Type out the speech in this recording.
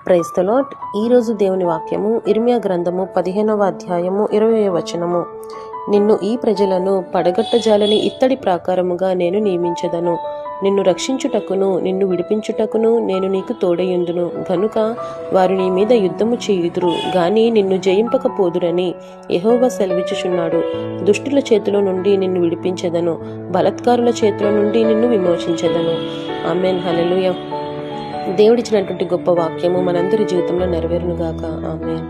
Praise the lord. ఈరోజు దేవుని వాక్యము ఇర్మియా గ్రంథము 15వ అధ్యాయము 20వ వచనము. నిన్ను ఈ ప్రజలను పడగొట్టజాలని ఇత్తడి ప్రాకారముగా నేను నియమించదను. నిన్ను రక్షించుటకును నిన్ను విడిపించుటకును నేను నీకు తోడయుందును గనుక వారు నీ మీద యుద్ధము చేయుదురు గాని నిన్ను జయింపకపోదురని యెహోవా సెలవిచ్చుచున్నాడు. దుష్టుల చేతిలో నుండి నిన్ను విడిపించెదను, బలాత్కారుల చేతిలో నుండి నిన్ను విమోచించెదను. ఆమేన్. హల్లెలూయా. దేవుడిచ్చినటువంటి గొప్ప వాక్యము మనందరి జీవితంలో నెరవేరునుగాక. ఆమేన్.